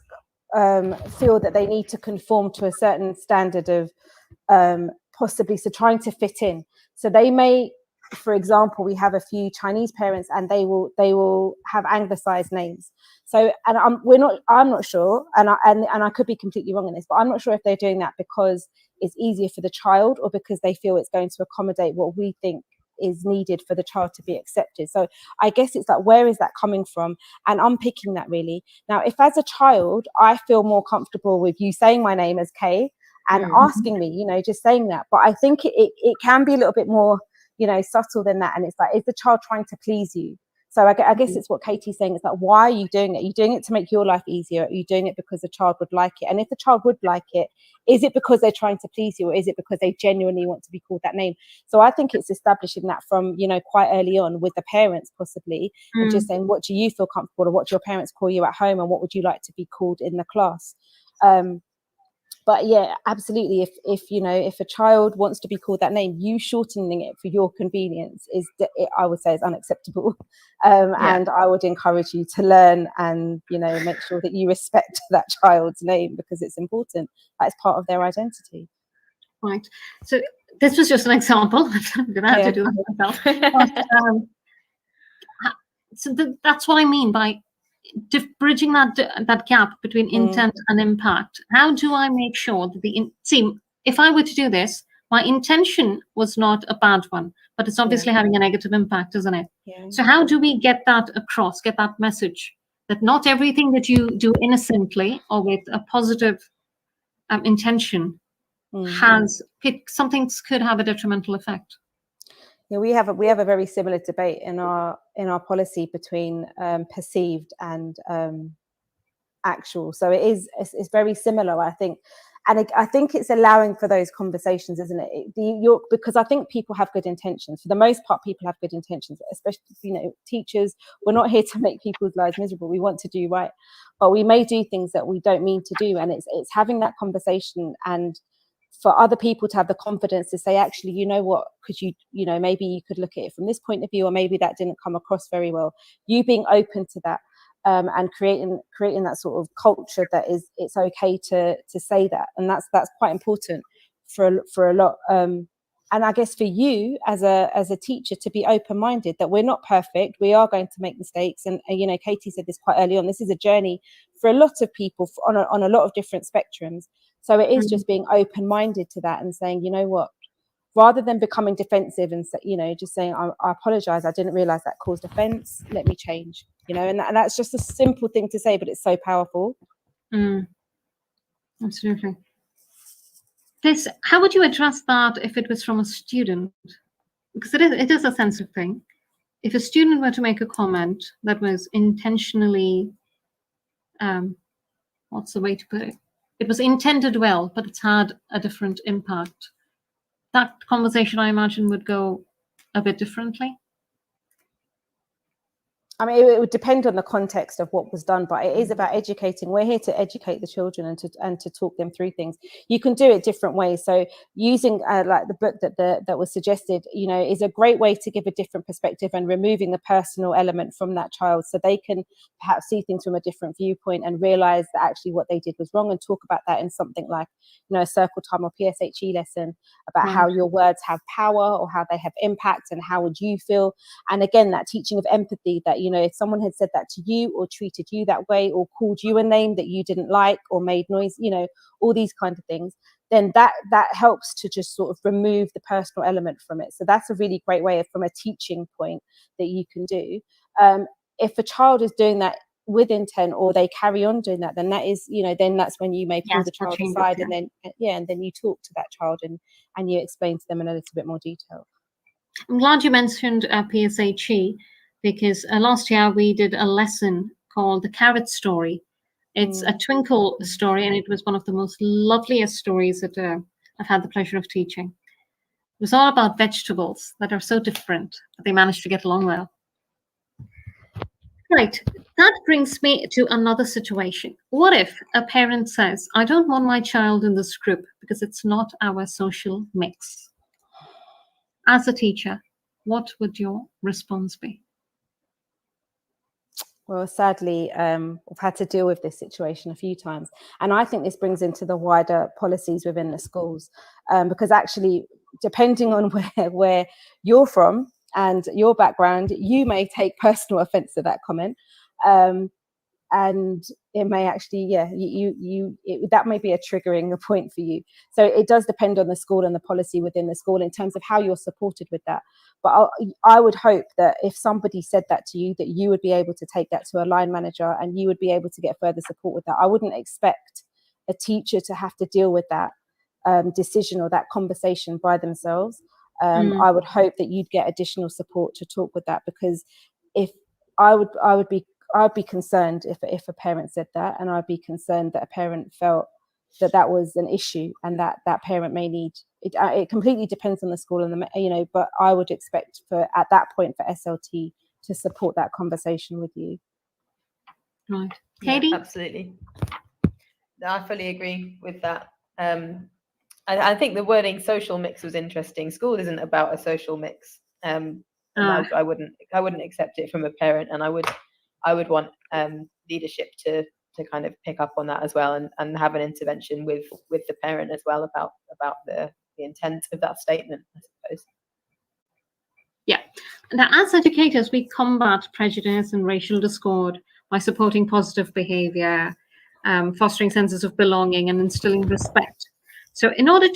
feel that they need to conform to a certain standard of possibly trying to fit in. So they may for example, we have a few Chinese parents, and they will have anglicized names. So, and I'm not sure, and I could be completely wrong in this, but I'm not sure if they're doing that because it's easier for the child, or because they feel it's going to accommodate what we think is needed for the child to be accepted. So I guess it's like, where is that coming from? And unpicking that, really. Now, if as a child I feel more comfortable with you saying my name as Kay and asking me, you know, just saying that, but I think it can be a little bit more, you know, subtle than that. And it's like, is the child trying to please you? So I guess it's what Katie's saying. It's like, why are you doing it? Are you doing it to make your life easier? Are you doing it because the child would like it? And if the child would like it, is it because they're trying to please you, or is it because they genuinely want to be called that name? So I think it's establishing that from, you know, quite early on with the parents, possibly, and just saying, what do you feel comfortable, or what do your parents call you at home, and what would you like to be called in the class? But yeah, absolutely. If you know, if a child wants to be called that name, you shortening it for your convenience I would say, is unacceptable. And I would encourage you to learn and, you know, make sure that you respect that child's name, because it's important. That's part of their identity. Right. So this was just an example. I'm going to have to do that myself. But, that's what I mean by bridging that gap between intent and impact. How do I make sure that see, if I were to do this, my intention was not a bad one, but it's obviously having a negative impact, isn't it? So how do we get that across, get that message that not everything that you do innocently or with a positive intention something could have a detrimental effect? Yeah, we have a very similar debate in our policy between perceived and actual. So it's very similar, I think, and I think it's allowing for those conversations, isn't it? Because I think people have good intentions. For the most part, people have good intentions, especially, you know, teachers. We're not here to make people's lives miserable. We want to do right, but we may do things that we don't mean to do, and it's having that conversation, and for other people to have the confidence to say, actually, you know what, could you know, maybe you could look at it from this point of view, or maybe that didn't come across very well. You being open to that, and creating that sort of culture that it's okay to say that, and that's quite important for a lot. And I guess for you as a teacher to be open-minded, that we're not perfect, we are going to make mistakes, and you know, Katie said this quite early on. This is a journey for a lot of people on a lot of different spectrums. So it is just being open-minded to that and saying, you know what, rather than becoming defensive and, you know, just saying, I apologize, I didn't realize that caused offense, let me change, you know, and that's just a simple thing to say, but it's so powerful. Absolutely. How would you address that if it was from a student? Because it is a sensitive thing. If a student were to make a comment that was intentionally, what's the way to put it? It was intended well, but it's had a different impact. That conversation, I imagine, would go a bit differently. I mean, it would depend on the context of what was done, but it is about educating. We're here to educate the children and to talk them through things. You can do it different ways. So using like the book that was suggested, you know, is a great way to give a different perspective and removing the personal element from that child, so they can perhaps see things from a different viewpoint and realize that actually what they did was wrong, and talk about that in something like, you know, a circle time or PSHE lesson about how your words have power or how they have impact and how would you feel. And again, that teaching of empathy, that, you know, if someone had said that to you or treated you that way or called you a name that you didn't like or made noise, you know, all these kind of things, then that helps to just sort of remove the personal element from it. So that's a really great way from a teaching point that you can do. If a child is doing that with intent, or they carry on doing that, then that is, you know, then that's when you may pull the child aside and then you talk to that child and you explain to them in a little bit more detail. I'm glad you mentioned PSHE, because last year we did a lesson called The Carrot Story. It's a twinkle story, and it was one of the most loveliest stories that I've had the pleasure of teaching. It was all about vegetables that are so different, but they managed to get along well. Right, that brings me to another situation. What if a parent says, I don't want my child in this group because it's not our social mix? As a teacher, what would your response be? Well, sadly, we've had to deal with this situation a few times. And I think this brings into the wider policies within the schools, because actually, depending on where you're from and your background, you may take personal offense to that comment. And it may actually, that may be a triggering point for you. So it does depend on the school and the policy within the school in terms of how you're supported with that. But I would hope that if somebody said that to you, that you would be able to take that to a line manager and you would be able to get further support with that. I wouldn't expect a teacher to have to deal with that decision or that conversation by themselves. I would hope that you'd get additional support to talk with that, because if I'd be concerned if a parent said that, and I'd be concerned that a parent felt that was an issue and that parent may need it. It completely depends on the school and but I would expect at that point for SLT to support that conversation with you. Right. Katie? Yeah, absolutely. No, I fully agree with that. I think the wording social mix was interesting. School isn't about a social mix. I wouldn't accept it from a parent, and I would want leadership to kind of pick up on that as well, and have an intervention with the parent as well about the intent of that statement, I suppose. Yeah. Now, as educators, we combat prejudice and racial discord by supporting positive behavior, fostering senses of belonging, and instilling respect. So in order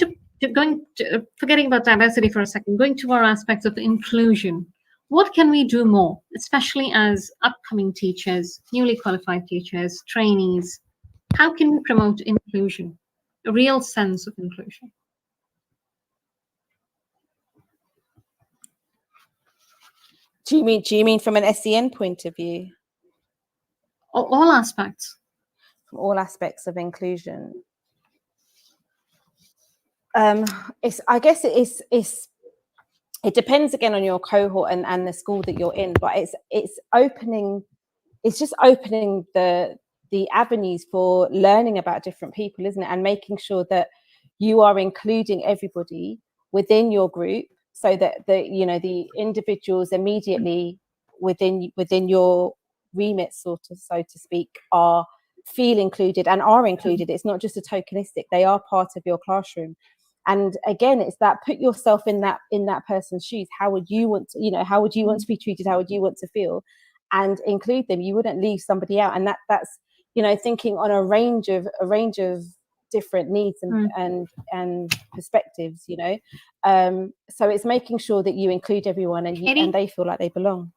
forgetting about diversity for a second, going to our aspects of inclusion, what can we do more, especially as upcoming teachers, newly qualified teachers, trainees? How can we promote inclusion, a real sense of inclusion? Do you mean from an SEN point of view? All aspects. From all aspects of inclusion. I guess it depends again on your cohort and the school that you're in, but it's just opening the avenues for learning about different people, isn't it? And making sure that you are including everybody within your group, so that the individuals immediately within your remit, so to speak, feel included and are included. It's not just a tokenistic; they are part of your classroom. And again, it's that put yourself in that person's shoes. How would you want to, how would you want to be treated? How would you want to feel? And include them. You wouldn't leave somebody out. And that's thinking on a range of different needs and perspectives. So it's making sure that you include everyone and they feel like they belong.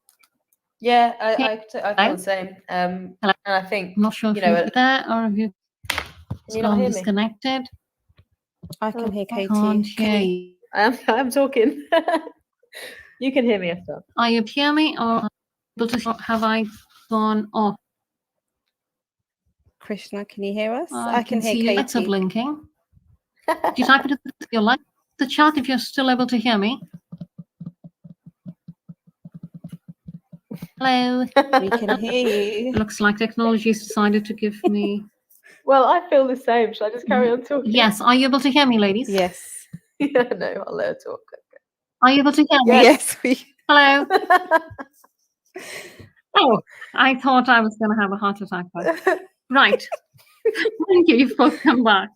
Yeah, I feel the same. And I think I'm not sure if you're there or if you not hear me? Disconnected. I can hear Katie. Can't hear you. I'm talking. You can hear me, Esther. Are you able to hear me, or have I gone off? Krishna, can you hear us? I can hear see Katie. lights are blinking. Do you type it in your light the chat if you're still able to hear me? Hello. We can hear you. Looks like technology's decided to give me. Well, I feel the same. Shall I just carry on talking? Yes. Are you able to hear me, ladies? Yes. Yeah, no, I'll let her talk. Are you able to hear me? Yes. Hello. Oh, I thought I was going to have a heart attack. Right. Thank you. You've both come back.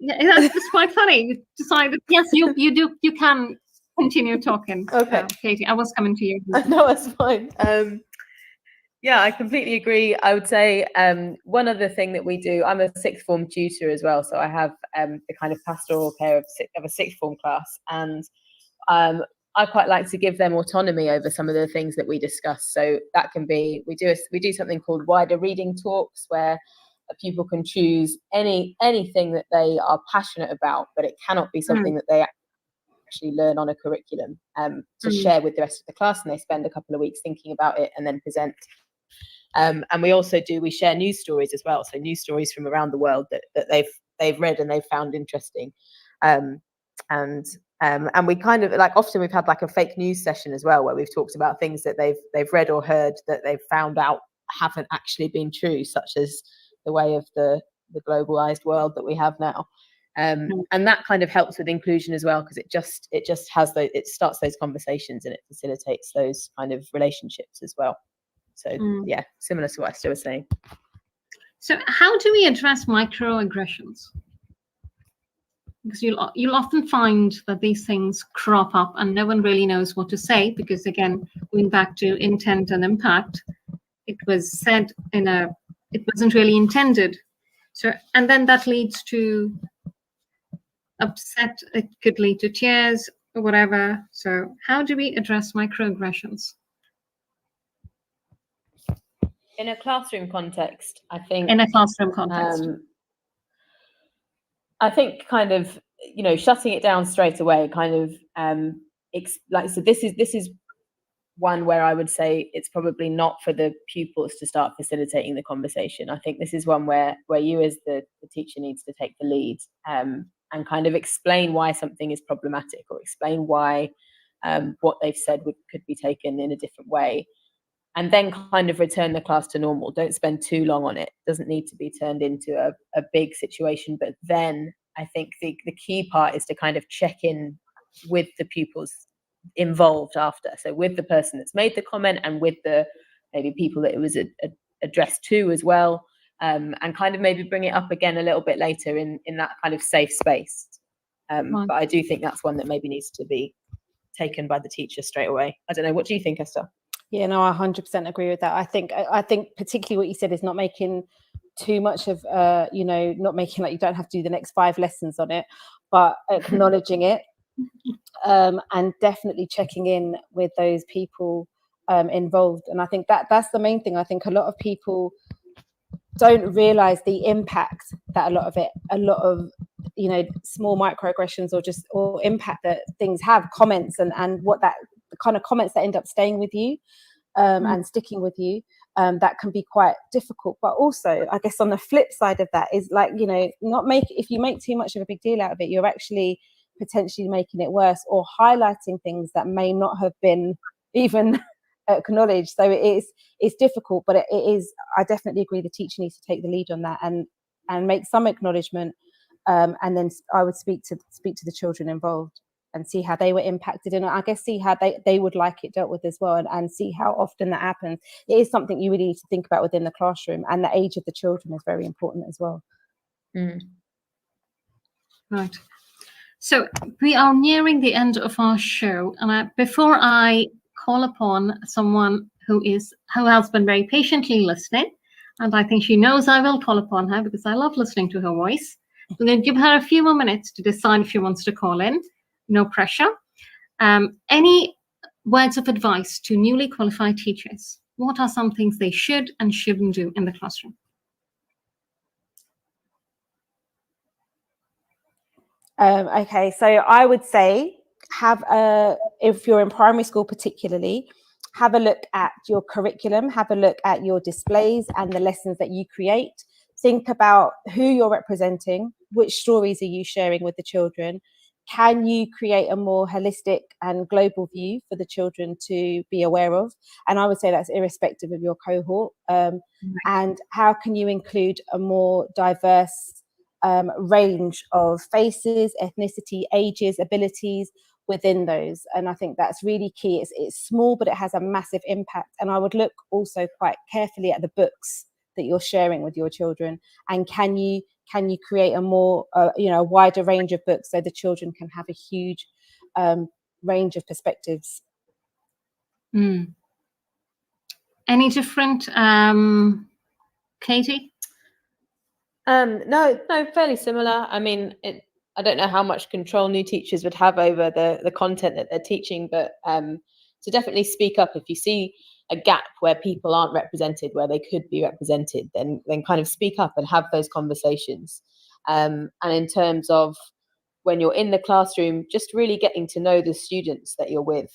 Yeah, it's quite funny. You decided, yes, you can continue talking. Okay. Katie, I was coming to you. No, that's fine. Yeah, I completely agree. I would say one other thing that we do, I'm a sixth form tutor as well, so I have the kind of pastoral care of a sixth form class, and I quite like to give them autonomy over some of the things that we discuss. So that can be, we do something called wider reading talks, where a pupil can choose anything that they are passionate about, but it cannot be something that they actually learn on a curriculum to share with the rest of the class, and they spend a couple of weeks thinking about it and then present. And we share news stories as well, so news stories from around the world that they've read and they've found interesting. And we kind of, like, often we've had like a fake news session as well, where we've talked about things that they've read or heard that they've found out haven't actually been true, such as the way of the globalized world that we have now. And that kind of helps with inclusion as well, because it just it starts those conversations and it facilitates those kind of relationships as well. So yeah, similar to what Esther was saying. So how do we address microaggressions? Because you'll often find that these things crop up and no one really knows what to say, because again, going back to intent and impact, it was said it wasn't really intended. So, and then that leads to upset, it could lead to tears or whatever. So how do we address microaggressions? In a classroom context, I think. In a classroom context. I think kind of, shutting it down straight away, kind of, so this is one where I would say it's probably not for the pupils to start facilitating the conversation. I think this is one where you as the teacher needs to take the lead, and kind of explain why something is problematic, or explain why what they've said could be taken in a different way, and then kind of return the class to normal. Don't spend too long on it. It doesn't need to be turned into a big situation. But then I think the key part is to kind of check in with the pupils involved after. So with the person that's made the comment, and with the maybe people that it was addressed to as well, and kind of maybe bring it up again a little bit later in that kind of safe space. But I do think that's one that maybe needs to be taken by the teacher straight away. I don't know. What do you think, Esther? Yeah, no, I 100% agree with that. I think particularly what you said is not making too much of, not making like you don't have to do the next 5 lessons on it, but acknowledging it, and definitely checking in with those people involved. And I think that's the main thing. I think a lot of people don't realize the impact that a lot of small microaggressions or impact that things have, comments and what the kind of comments that end up staying with you and sticking with you, that can be quite difficult. But also, I guess on the flip side of that is like, if you make too much of a big deal out of it, you're actually potentially making it worse, or highlighting things that may not have been even acknowledged. So it's difficult, but it is, I definitely agree, the teacher needs to take the lead on that and make some acknowledgement, and then I would speak to the children involved and see how they were impacted, and I guess see how they would like it dealt with as well, and see how often that happens. It is something you really need to think about within the classroom, and the age of the children is very important as well. Right. So we are nearing the end of our show, and before I call upon someone who has been very patiently listening, and I think she knows I will call upon her because I love listening to her voice. I'm going to give her a few more minutes to decide if she wants to call in. No pressure. Any words of advice to newly qualified teachers? What are some things they should and shouldn't do in the classroom? Okay, so I would say if you're in primary school particularly, have a look at your curriculum, have a look at your displays and the lessons that you create. Think about who you're representing, which stories are you sharing with the children. Can you create a more holistic and global view for the children to be aware of? And I would say that's irrespective of your cohort. And how can you include a more diverse range of faces, ethnicity, ages, abilities within those? And I think that's really key. It's small, but it has a massive impact. And I would look also quite carefully at the books that you're sharing with your children, and can you create a more a wider range of books so the children can have a huge range of perspectives. Any different, Katie? No, fairly similar. I mean, I don't know how much control new teachers would have over the content that they're teaching, but to definitely speak up if you see a gap where people aren't represented, where they could be represented, then kind of speak up and have those conversations. And in terms of when you're in the classroom, just really getting to know the students that you're with.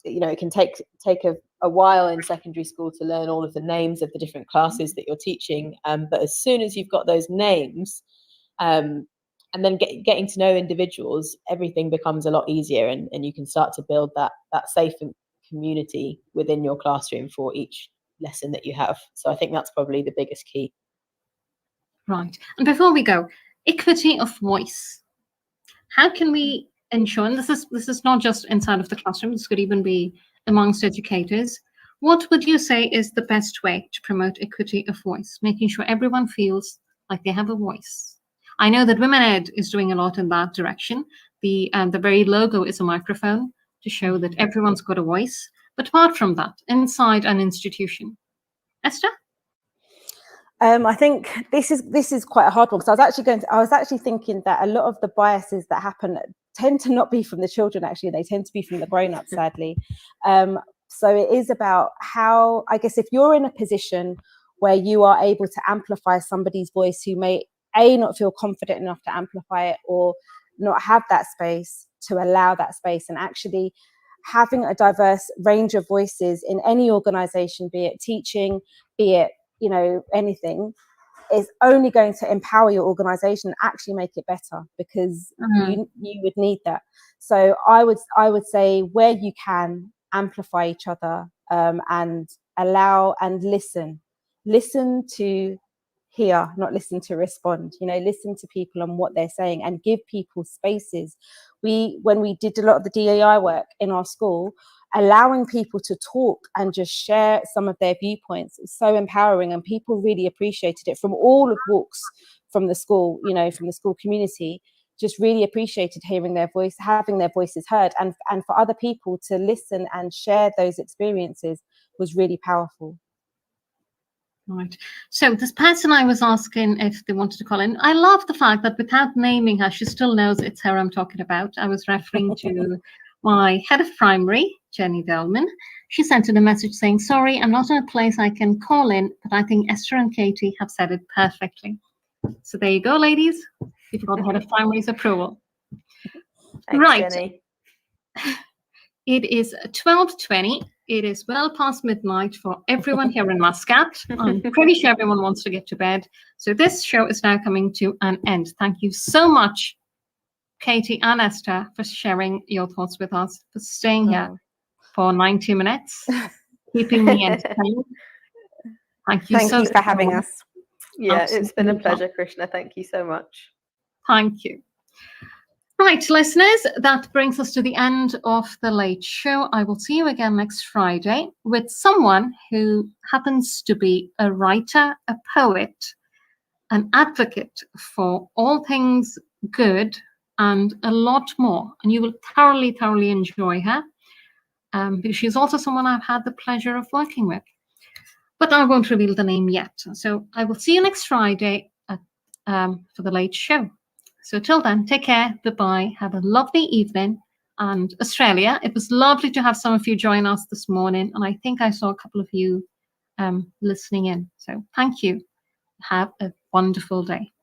It can take a while in secondary school to learn all of the names of the different classes that you're teaching. But as soon as you've got those names, and then getting to know individuals, everything becomes a lot easier, and you can start to build that safe community within your classroom for each lesson that you have. So I think that's probably the biggest key. Right. And before we go, equity of voice. How can we ensure, and this is not just inside of the classroom, this could even be amongst educators. What would you say is the best way to promote equity of voice, making sure everyone feels like they have a voice? I know that Women Ed is doing a lot in that direction. The very logo is a microphone to show that everyone's got a voice. But apart from that, inside an institution, Esther? I think this is quite a hard one, because I was actually thinking that a lot of the biases that happen tend to not be from the children, actually. They tend to be from the grown-ups, sadly. So it is about how, I guess, if you're in a position where you are able to amplify somebody's voice who may not feel confident enough to amplify it, or not have that space, to allow that space. And actually having a diverse range of voices in any organization, be it teaching, be it, you know, anything, is only going to empower your organization and actually make it better, because you would need that. So I would say, where you can, amplify each other, and allow and listen to hear, not listen to respond. You know, listen to people and what they're saying, and give people spaces. When we did a lot of the DEI work in our school, allowing people to talk and just share some of their viewpoints is so empowering, and people really appreciated it, from all of walks from the school, you know, from the school community. Just really appreciated hearing their voice, having their voices heard, and for other people to listen and share those experiences was really powerful. Right. So this person I was asking if they wanted to call in, I love the fact that without naming her, she still knows it's her I'm talking about. I was referring to my head of primary, Jenny Delman. She sent in a message saying, sorry, I'm not in a place I can call in, but I think Esther and Katie have said it perfectly. So there you go, ladies. You've got the head of primary's approval. Thanks, right. Jenny. It is 12:20. It is well past midnight for everyone here in Muscat. I'm pretty sure everyone wants to get to bed. So this show is now coming to an end. Thank you so much, Katie and Esther, for sharing your thoughts with us, for staying here for 90 minutes, keeping me entertained. Thank you so much for having us. Yeah, Absolutely. it's been a pleasure, Krishna. Thank you so much. Thank you. Right, listeners, that brings us to the end of The Late Show. I will see you again next Friday with someone who happens to be a writer, a poet, an advocate for all things good, and a lot more. And you will thoroughly, thoroughly enjoy her, because she's also someone I've had the pleasure of working with. But I won't reveal the name yet. So I will see you next Friday for The Late Show. So till then, take care. Bye-bye. Have a lovely evening. And Australia, it was lovely to have some of you join us this morning. And I think I saw a couple of you listening in. So thank you. Have a wonderful day.